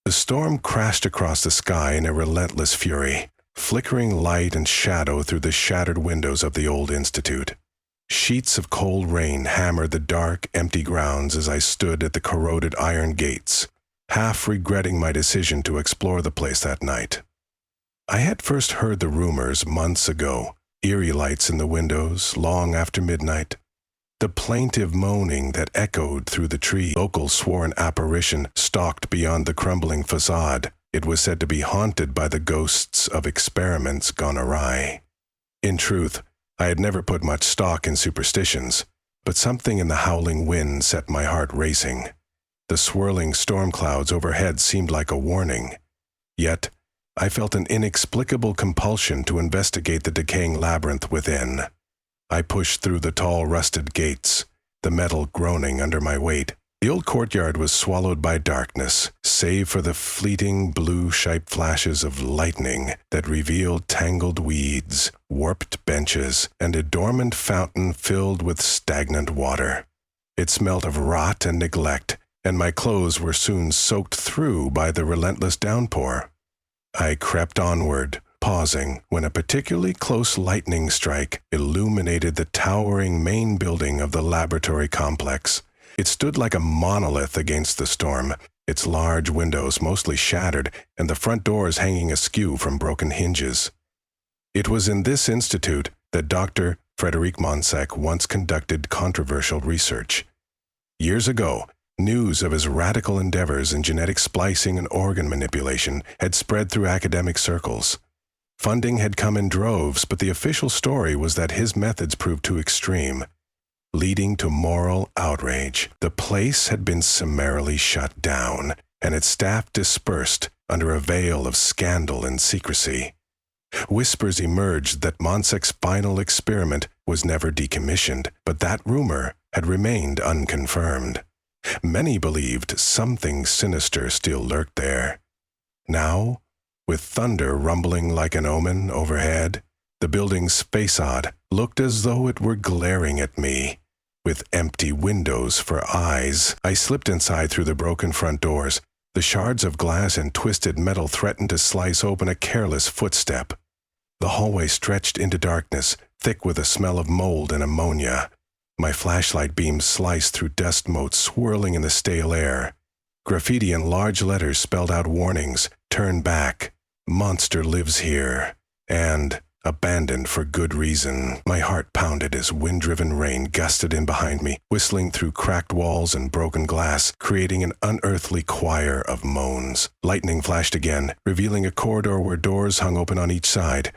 The storm crashed across the sky in a relentless fury, flickering light and shadow through the shattered windows of the old institute. Sheets of cold rain hammered the dark, empty grounds as I stood at the corroded iron gates, half regretting my decision to explore the place that night. I had first heard the rumors months ago, eerie lights in the windows long after midnight. The plaintive moaning that echoed through the trees. Locals swore an apparition stalked beyond the crumbling facade. It was said to be haunted by the ghosts of experiments gone awry. In truth, I had never put much stock in superstitions, but something in the howling wind set my heart racing. The swirling storm clouds overhead seemed like a warning. Yet, I felt an inexplicable compulsion to investigate the decaying labyrinth within. I pushed through the tall rusted gates, the metal groaning under my weight. The old courtyard was swallowed by darkness, save for the fleeting blue-shaped flashes of lightning that revealed tangled weeds, warped benches, and a dormant fountain filled with stagnant water. It smelt of rot and neglect, and my clothes were soon soaked through by the relentless downpour. I crept onward, pausing when a particularly close lightning strike illuminated the towering main building of the laboratory complex. It stood like a monolith against the storm, its large windows mostly shattered and the front doors hanging askew from broken hinges. It was in this institute that Dr. Frederic Monsec once conducted controversial research. Years ago, news of his radical endeavors in genetic splicing and organ manipulation had spread through academic circles. Funding had come in droves, but the official story was that his methods proved too extreme, leading to moral outrage. The place had been summarily shut down, and its staff dispersed under a veil of scandal and secrecy. Whispers emerged that Monsec's final experiment was never decommissioned, but that rumor had remained unconfirmed. Many believed something sinister still lurked there. Now, with thunder rumbling like an omen overhead, the building's facade looked as though it were glaring at me. With empty windows for eyes, I slipped inside through the broken front doors. The shards of glass and twisted metal threatened to slice open a careless footstep. The hallway stretched into darkness, thick with a smell of mold and ammonia. My flashlight beams sliced through dust motes swirling in the stale air. Graffiti in large letters spelled out warnings: "Turn back, monster lives here," and "abandoned for good reason." My heart pounded as wind-driven rain gusted in behind me, whistling through cracked walls and broken glass, creating an unearthly choir of moans. Lightning flashed again, revealing a corridor where doors hung open on each side.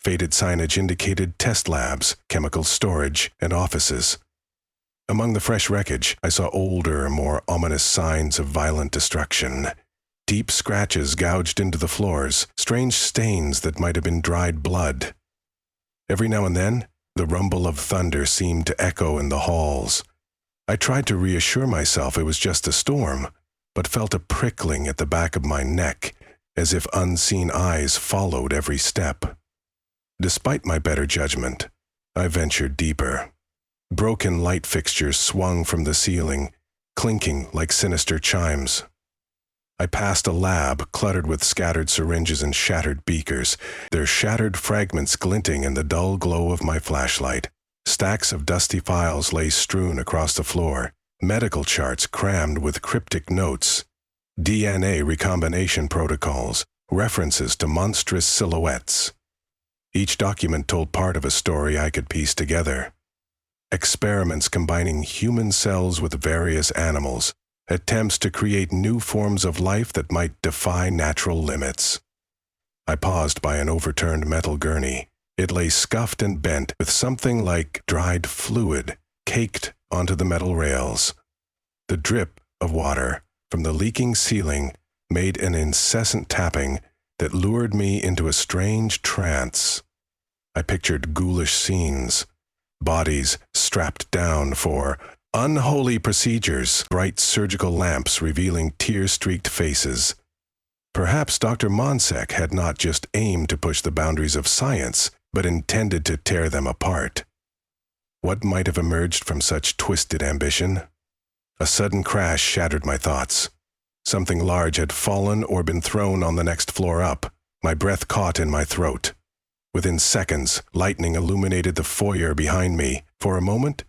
Faded signage indicated test labs, chemical storage, and offices. Among the fresh wreckage, I saw older, more ominous signs of violent destruction. Deep scratches gouged into the floors, strange stains that might have been dried blood. Every now and then, the rumble of thunder seemed to echo in the halls. I tried to reassure myself it was just a storm, but felt a prickling at the back of my neck, as if unseen eyes followed every step. Despite my better judgment, I ventured deeper. Broken light fixtures swung from the ceiling, clinking like sinister chimes. I passed a lab cluttered with scattered syringes and shattered beakers, their shattered fragments glinting in the dull glow of my flashlight. Stacks of dusty files lay strewn across the floor, medical charts crammed with cryptic notes, DNA recombination protocols, references to monstrous silhouettes. Each document told part of a story I could piece together. Experiments combining human cells with various animals, attempts to create new forms of life that might defy natural limits. I paused by an overturned metal gurney. It lay scuffed and bent with something like dried fluid caked onto the metal rails. The drip of water from the leaking ceiling made an incessant tapping that lured me into a strange trance. I pictured ghoulish scenes, bodies strapped down for unholy procedures, bright surgical lamps revealing tear-streaked faces. Perhaps Dr. Monsec had not just aimed to push the boundaries of science, but intended to tear them apart. What might have emerged from such twisted ambition? A sudden crash shattered my thoughts. Something large had fallen or been thrown on the next floor up. My breath caught in my throat. Within seconds, lightning illuminated the foyer behind me. For a moment,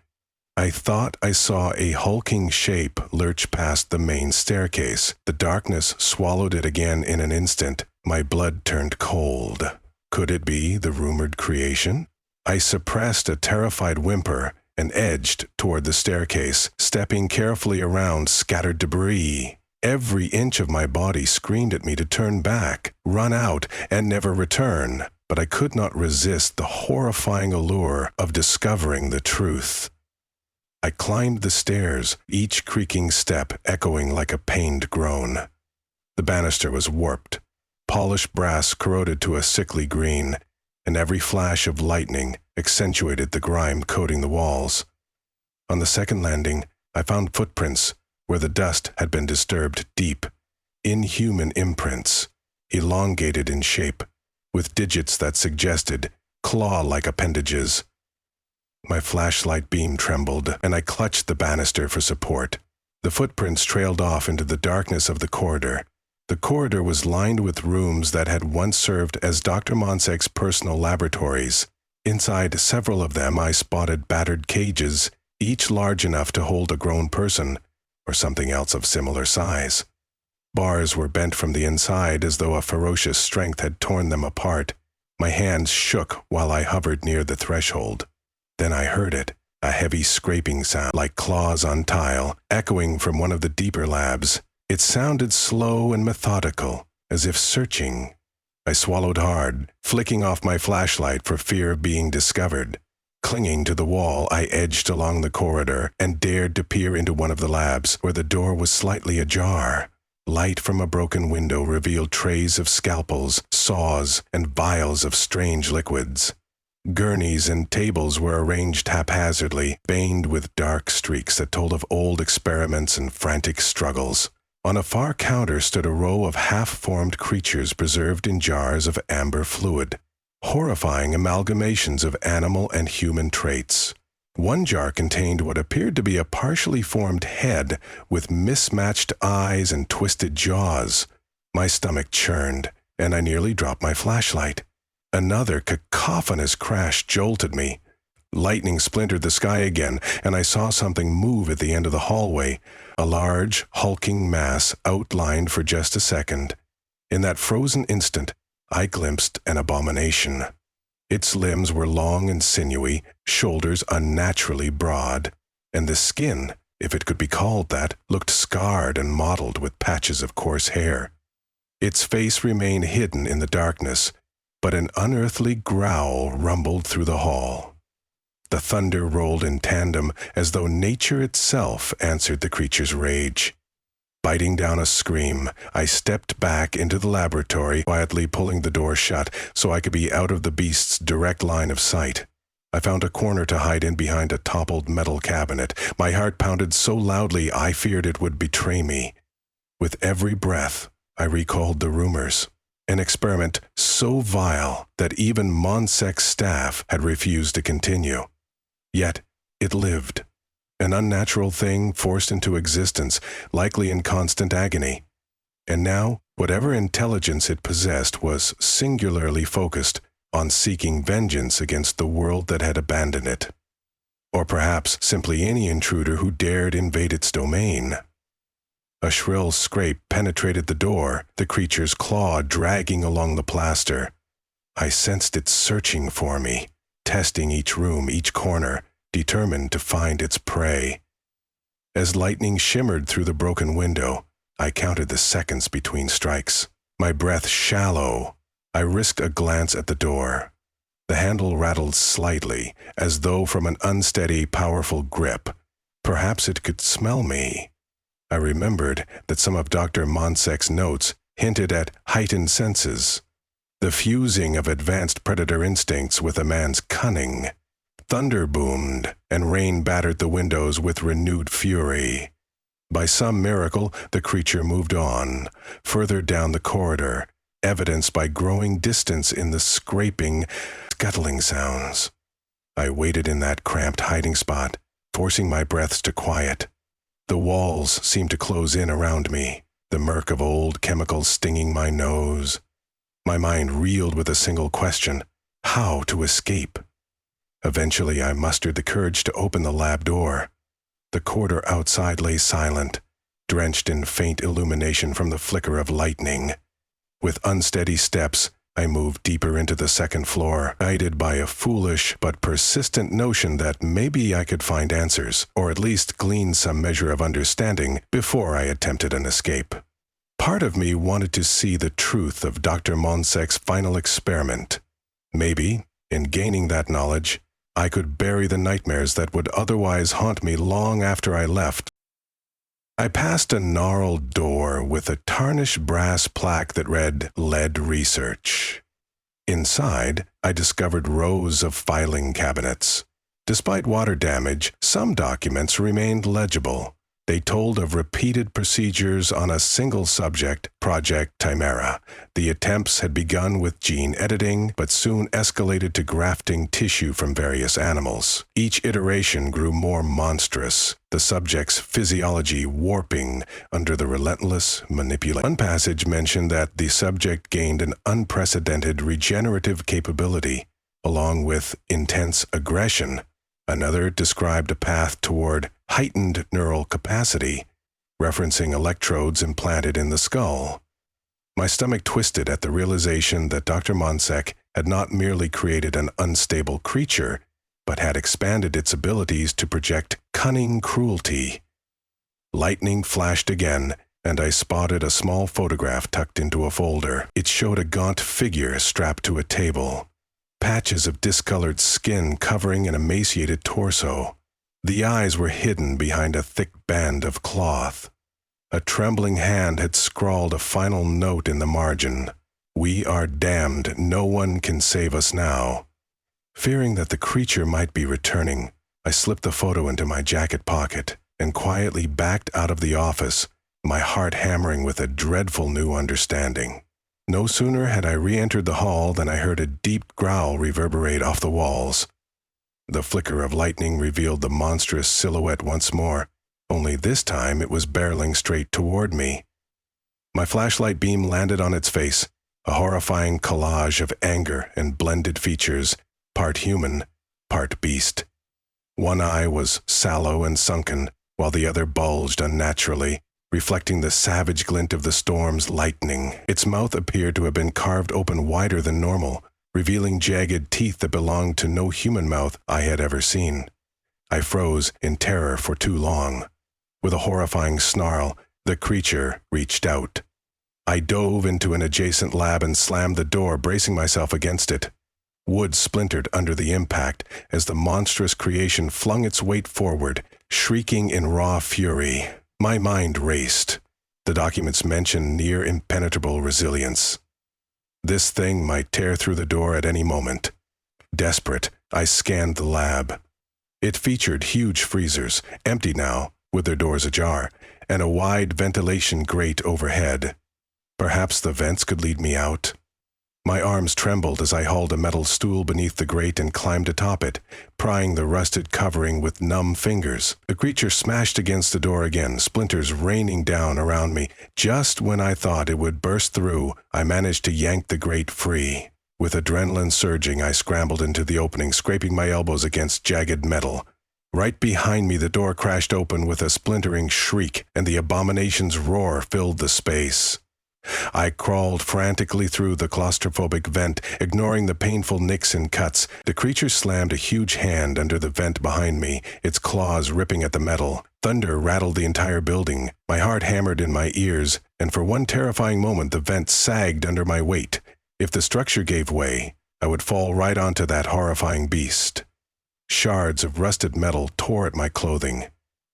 I thought I saw a hulking shape lurch past the main staircase. The darkness swallowed it again in an instant. My blood turned cold. Could it be the rumored creation? I suppressed a terrified whimper and edged toward the staircase, stepping carefully around scattered debris. Every inch of my body screamed at me to turn back, run out, and never return. But I could not resist the horrifying allure of discovering the truth. I climbed the stairs, each creaking step echoing like a pained groan. The banister was warped, polished brass corroded to a sickly green, and every flash of lightning accentuated the grime coating the walls. On the second landing, I found footprints where the dust had been disturbed deep, inhuman imprints, elongated in shape, with digits that suggested claw-like appendages. My flashlight beam trembled, and I clutched the banister for support. The footprints trailed off into the darkness of the corridor. The corridor was lined with rooms that had once served as Dr. Monsek's personal laboratories. Inside several of them I spotted battered cages, each large enough to hold a grown person, or something else of similar size. Bars were bent from the inside as though a ferocious strength had torn them apart. My hands shook while I hovered near the threshold. Then I heard it, a heavy scraping sound like claws on tile, echoing from one of the deeper labs. It sounded slow and methodical, as if searching. I swallowed hard, flicking off my flashlight for fear of being discovered. Clinging to the wall, I edged along the corridor and dared to peer into one of the labs, where the door was slightly ajar. Light from a broken window revealed trays of scalpels, saws, and vials of strange liquids. Gurneys and tables were arranged haphazardly, veined with dark streaks that told of old experiments and frantic struggles. On a far counter stood a row of half-formed creatures preserved in jars of amber fluid, horrifying amalgamations of animal and human traits. One jar contained what appeared to be a partially formed head with mismatched eyes and twisted jaws. My stomach churned, and I nearly dropped my flashlight. Another cacophonous crash jolted me. Lightning splintered the sky again, and I saw something move at the end of the hallway, a large, hulking mass outlined for just a second. In that frozen instant, I glimpsed an abomination. Its limbs were long and sinewy, shoulders unnaturally broad, and the skin, if it could be called that, looked scarred and mottled with patches of coarse hair. Its face remained hidden in the darkness, but an unearthly growl rumbled through the hall. The thunder rolled in tandem as though nature itself answered the creature's rage. Biting down a scream, I stepped back into the laboratory, quietly pulling the door shut so I could be out of the beast's direct line of sight. I found a corner to hide in behind a toppled metal cabinet. My heart pounded so loudly I feared it would betray me. With every breath, I recalled the rumors. An experiment so vile that even Monsek's staff had refused to continue. Yet, it lived. An unnatural thing forced into existence, likely in constant agony. And now, whatever intelligence it possessed was singularly focused on seeking vengeance against the world that had abandoned it. Or perhaps simply any intruder who dared invade its domain. A shrill scrape penetrated the door, the creature's claw dragging along the plaster. I sensed it searching for me, testing each room, each corner, determined to find its prey. As lightning shimmered through the broken window, I counted the seconds between strikes. My breath shallow, I risked a glance at the door. The handle rattled slightly, as though from an unsteady, powerful grip. Perhaps it could smell me. I remembered that some of Dr. Monsek's notes hinted at heightened senses, the fusing of advanced predator instincts with a man's cunning. Thunder boomed, and rain battered the windows with renewed fury. By some miracle, the creature moved on, further down the corridor, evidenced by growing distance in the scraping, scuttling sounds. I waited in that cramped hiding spot, forcing my breaths to quiet. The walls seemed to close in around me, the murk of old chemicals stinging my nose. My mind reeled with a single question: how to escape? Eventually, I mustered the courage to open the lab door. The corridor outside lay silent, drenched in faint illumination from the flicker of lightning. With unsteady steps, I moved deeper into the second floor, guided by a foolish but persistent notion that maybe I could find answers, or at least glean some measure of understanding before I attempted an escape. Part of me wanted to see the truth of Dr. Monsec's final experiment. Maybe, in gaining that knowledge, I could bury the nightmares that would otherwise haunt me long after I left. I passed a gnarled door with a tarnished brass plaque that read "Lead Research." Inside, I discovered rows of filing cabinets. Despite water damage, some documents remained legible. They told of repeated procedures on a single subject, Project Chimera. The attempts had begun with gene editing, but soon escalated to grafting tissue from various animals. Each iteration grew more monstrous, the subject's physiology warping under the relentless manipulation. One passage mentioned that the subject gained an unprecedented regenerative capability, along with intense aggression. Another described a path toward heightened neural capacity, referencing electrodes implanted in the skull. My stomach twisted at the realization that Dr. Monsec had not merely created an unstable creature, but had expanded its abilities to project cunning cruelty. Lightning flashed again, and I spotted a small photograph tucked into a folder. It showed a gaunt figure strapped to a table, patches of discolored skin covering an emaciated torso. The eyes were hidden behind a thick band of cloth. A trembling hand had scrawled a final note in the margin: "We are damned, no one can save us now." Fearing that the creature might be returning, I slipped the photo into my jacket pocket and quietly backed out of the office, my heart hammering with a dreadful new understanding. No sooner had I re-entered the hall than I heard a deep growl reverberate off the walls. The flicker of lightning revealed the monstrous silhouette once more, only this time it was barreling straight toward me. My flashlight beam landed on its face, a horrifying collage of anger and blended features, part human, part beast. One eye was sallow and sunken, while the other bulged unnaturally, reflecting the savage glint of the storm's lightning. Its mouth appeared to have been carved open wider than normal, revealing jagged teeth that belonged to no human mouth I had ever seen. I froze in terror for too long. With a horrifying snarl, the creature reached out. I dove into an adjacent lab and slammed the door, bracing myself against it. Wood splintered under the impact as the monstrous creation flung its weight forward, shrieking in raw fury. My mind raced. The documents mentioned near impenetrable resilience. This thing might tear through the door at any moment. Desperate, I scanned the lab. It featured huge freezers, empty now, with their doors ajar, and a wide ventilation grate overhead. Perhaps the vents could lead me out. My arms trembled as I hauled a metal stool beneath the grate and climbed atop it, prying the rusted covering with numb fingers. The creature smashed against the door again, splinters raining down around me. Just when I thought it would burst through, I managed to yank the grate free. With adrenaline surging, I scrambled into the opening, scraping my elbows against jagged metal. Right behind me, the door crashed open with a splintering shriek, and the abomination's roar filled the space. I crawled frantically through the claustrophobic vent, ignoring the painful nicks and cuts. The creature slammed a huge hand under the vent behind me, its claws ripping at the metal. Thunder rattled the entire building. My heart hammered in my ears, and for one terrifying moment the vent sagged under my weight. If the structure gave way, I would fall right onto that horrifying beast. Shards of rusted metal tore at my clothing.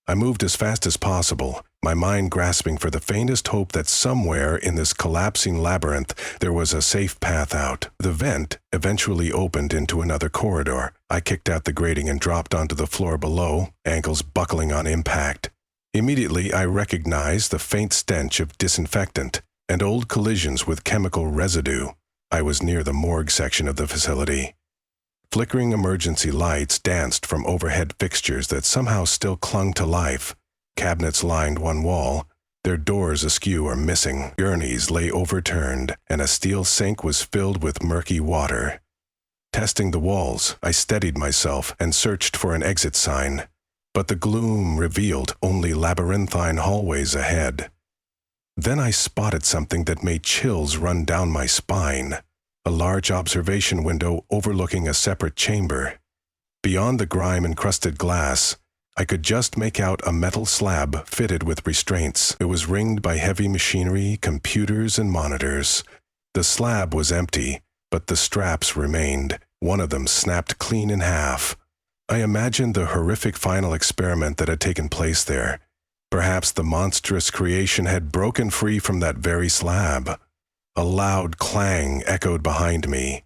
I moved as fast as possible, my mind grasping for the faintest hope that somewhere in this collapsing labyrinth there was a safe path out. The vent eventually opened into another corridor. I kicked out the grating and dropped onto the floor below, ankles buckling on impact. Immediately I recognized the faint stench of disinfectant and old collisions with chemical residue. I was near the morgue section of the facility. Flickering emergency lights danced from overhead fixtures that somehow still clung to life. Cabinets lined one wall, Their doors askew or missing, gurneys lay overturned, and a steel sink was filled with murky water. Testing the walls, I steadied myself and searched for an exit sign, but the gloom revealed only labyrinthine hallways ahead. Then I spotted something that made chills run down my spine, a large observation window overlooking a separate chamber. Beyond the grime-encrusted glass, I could just make out a metal slab fitted with restraints. It was ringed by heavy machinery, computers, and monitors. The slab was empty, but the straps remained. One of them snapped clean in half. I imagined the horrific final experiment that had taken place there. Perhaps the monstrous creation had broken free from that very slab. A loud clang echoed behind me.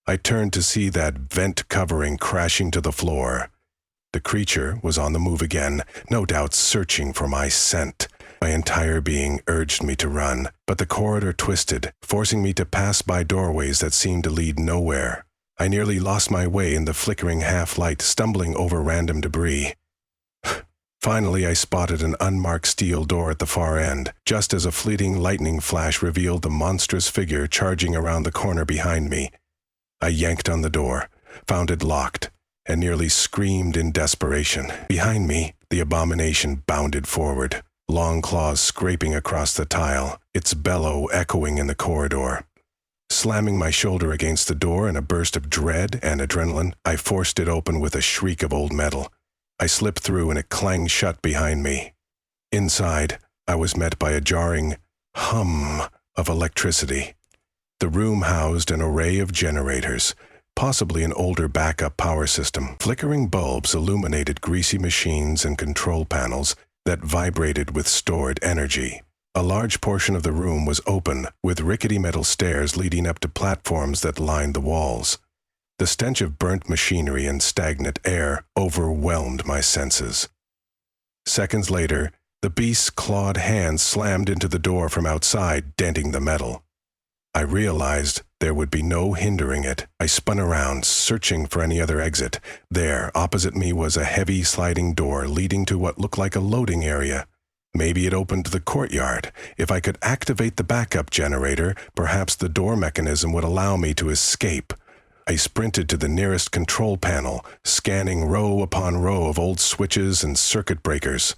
I turned to see that vent covering crashing to the floor. The creature was on the move again, no doubt searching for my scent. My entire being urged me to run, but the corridor twisted, forcing me to pass by doorways that seemed to lead nowhere. I nearly lost my way in the flickering half-light, stumbling over random debris. Finally, I spotted an unmarked steel door at the far end, just as a fleeting lightning flash revealed the monstrous figure charging around the corner behind me. I yanked on the door, found it locked, and nearly screamed in desperation. Behind me, the abomination bounded forward, long claws scraping across the tile, its bellow echoing in the corridor. Slamming my shoulder against the door in a burst of dread and adrenaline, I forced it open with a shriek of old metal. I slipped through and it clanged shut behind me. Inside, I was met by a jarring hum of electricity. The room housed an array of generators, possibly an older backup power system. Flickering bulbs illuminated greasy machines and control panels that vibrated with stored energy. A large portion of the room was open, with rickety metal stairs leading up to platforms that lined the walls. The stench of burnt machinery and stagnant air overwhelmed my senses. Seconds later, the beast's clawed hand slammed into the door from outside, denting the metal. I realized there would be no hindering it. I spun around, searching for any other exit. There, opposite me, was a heavy sliding door leading to what looked like a loading area. Maybe it opened to the courtyard. If I could activate the backup generator, perhaps the door mechanism would allow me to escape. I sprinted to the nearest control panel, scanning row upon row of old switches and circuit breakers.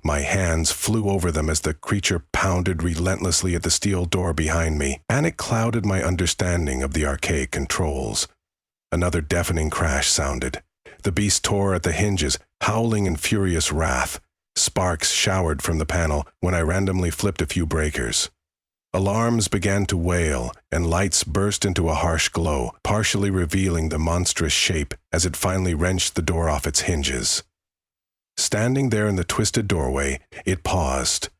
My hands flew over them as the creature pounded relentlessly at the steel door behind me. Panic clouded my understanding of the archaic controls. Another deafening crash sounded. The beast tore at the hinges, howling in furious wrath. Sparks showered from the panel when I randomly flipped a few breakers. Alarms began to wail, and lights burst into a harsh glow, partially revealing the monstrous shape as it finally wrenched the door off its hinges. Standing there in the twisted doorway, it paused,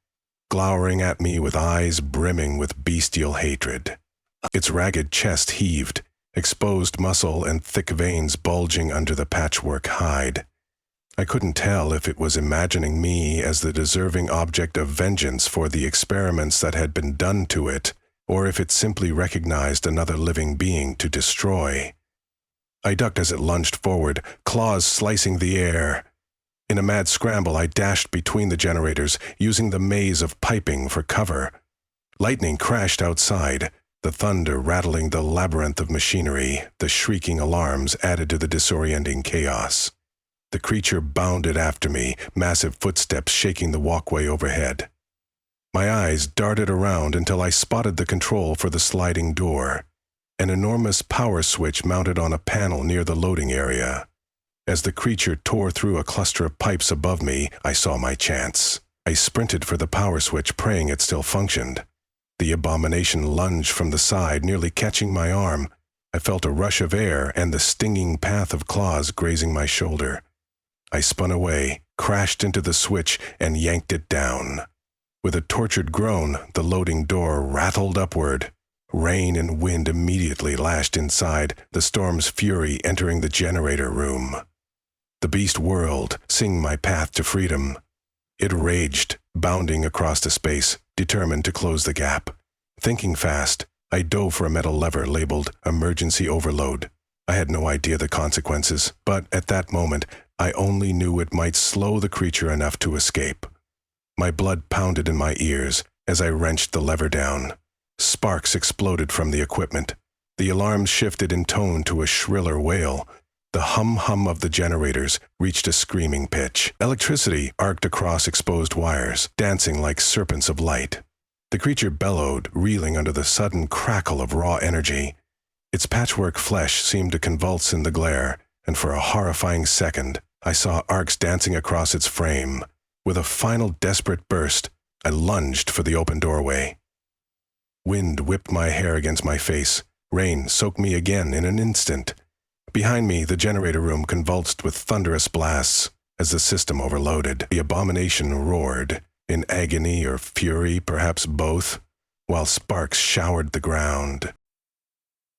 glowering at me with eyes brimming with bestial hatred. Its ragged chest heaved, exposed muscle and thick veins bulging under the patchwork hide. I couldn't tell if it was imagining me as the deserving object of vengeance for the experiments that had been done to it, or if it simply recognized another living being to destroy. I ducked as it lunged forward, claws slicing the air. In a mad scramble, I dashed between the generators, using the maze of piping for cover. Lightning crashed outside, the thunder rattling the labyrinth of machinery. The shrieking alarms added to the disorienting chaos. The creature bounded after me, massive footsteps shaking the walkway overhead. My eyes darted around until I spotted the control for the sliding door, an enormous power switch mounted on a panel near the loading area. As the creature tore through a cluster of pipes above me, I saw my chance. I sprinted for the power switch, praying it still functioned. The abomination lunged from the side, nearly catching my arm. I felt a rush of air and the stinging path of claws grazing my shoulder. I spun away, crashed into the switch, and yanked it down. With a tortured groan, the loading door rattled upward. Rain and wind immediately lashed inside, the storm's fury entering the generator room. The beast whirled, seeing my path to freedom. It raged, bounding across the space, determined to close the gap. Thinking fast, I dove for a metal lever labeled Emergency Overload. I had no idea the consequences, but at that moment, I only knew it might slow the creature enough to escape. My blood pounded in my ears as I wrenched the lever down. Sparks exploded from the equipment. The alarm shifted in tone to a shriller wail. The hum-hum of the generators reached a screaming pitch. Electricity arced across exposed wires, dancing like serpents of light. The creature bellowed, reeling under the sudden crackle of raw energy. Its patchwork flesh seemed to convulse in the glare, and for a horrifying second, I saw arcs dancing across its frame. With a final desperate burst, I lunged for the open doorway. Wind whipped my hair against my face. Rain soaked me again in an instant. Behind me, the generator room convulsed with thunderous blasts as the system overloaded. The abomination roared, in agony or fury, perhaps both, while sparks showered the ground.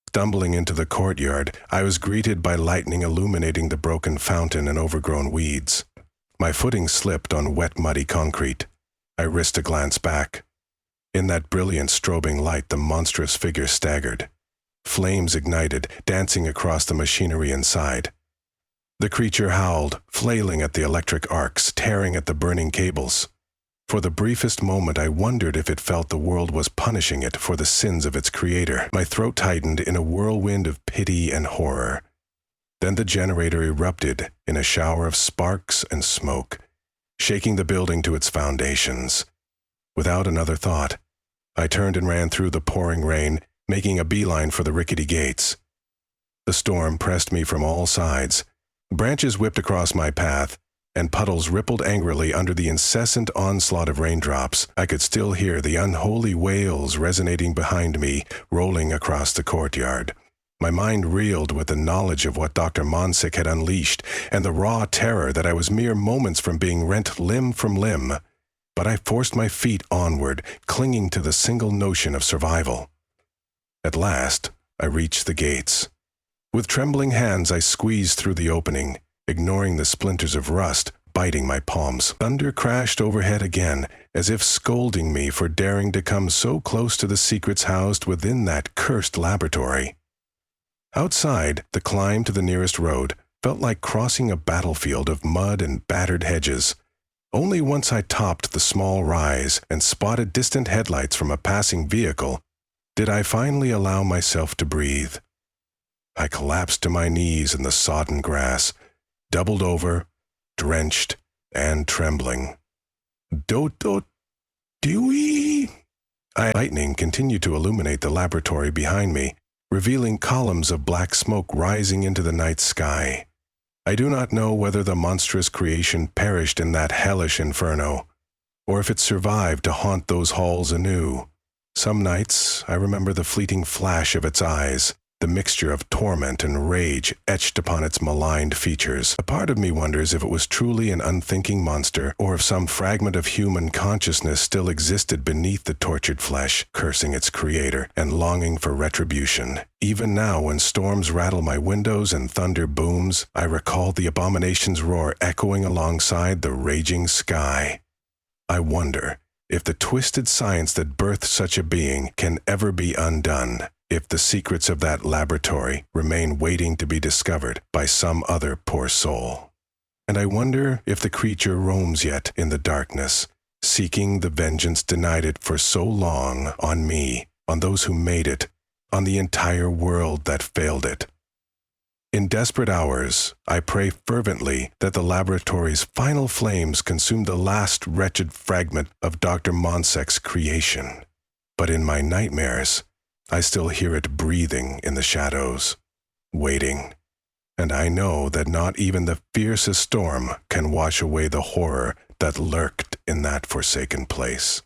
Stumbling into the courtyard, I was greeted by lightning illuminating the broken fountain and overgrown weeds. My footing slipped on wet, muddy concrete. I risked a glance back. In that brilliant strobing light, the monstrous figure staggered. Flames ignited, dancing across the machinery inside. The creature howled, flailing at the electric arcs, tearing at the burning cables. For the briefest moment, I wondered if it felt the world was punishing it for the sins of its creator. My throat tightened in a whirlwind of pity and horror. Then the generator erupted in a shower of sparks and smoke, shaking the building to its foundations. Without another thought, I turned and ran through the pouring rain, making a beeline for the rickety gates. The storm pressed me from all sides. Branches whipped across my path, and puddles rippled angrily under the incessant onslaught of raindrops. I could still hear the unholy wails resonating behind me, rolling across the courtyard. My mind reeled with the knowledge of what Dr. Monstrous had unleashed, and the raw terror that I was mere moments from being rent limb from limb. But I forced my feet onward, clinging to the single notion of survival. At last, I reached the gates. With trembling hands, I squeezed through the opening, ignoring the splinters of rust biting my palms. Thunder crashed overhead again, as if scolding me for daring to come so close to the secrets housed within that cursed laboratory. Outside, the climb to the nearest road felt like crossing a battlefield of mud and battered hedges. Only once I topped the small rise and spotted distant headlights from a passing vehicle did I finally allow myself to breathe. I collapsed to my knees in the sodden grass, doubled over, drenched and trembling. Dewey! Lightning continued to illuminate the laboratory behind me, revealing columns of black smoke rising into the night sky. I do not know whether the monstrous creation perished in that hellish inferno, or if it survived to haunt those halls anew. Some nights I remember the fleeting flash of its eyes, the mixture of torment and rage etched upon its maligned features. A part of me wonders if it was truly an unthinking monster, or if some fragment of human consciousness still existed beneath the tortured flesh, cursing its creator and longing for retribution. Even now, when storms rattle my windows and thunder booms, I recall the abomination's roar echoing alongside the raging sky. I wonder if the twisted science that birthed such a being can ever be undone, if the secrets of that laboratory remain waiting to be discovered by some other poor soul. And I wonder if the creature roams yet in the darkness, seeking the vengeance denied it for so long on me, on those who made it, on the entire world that failed it. In desperate hours, I pray fervently that the laboratory's final flames consume the last wretched fragment of Dr. Monstrous' creation. But in my nightmares, I still hear it breathing in the shadows, waiting, and I know that not even the fiercest storm can wash away the horror that lurked in that forsaken place.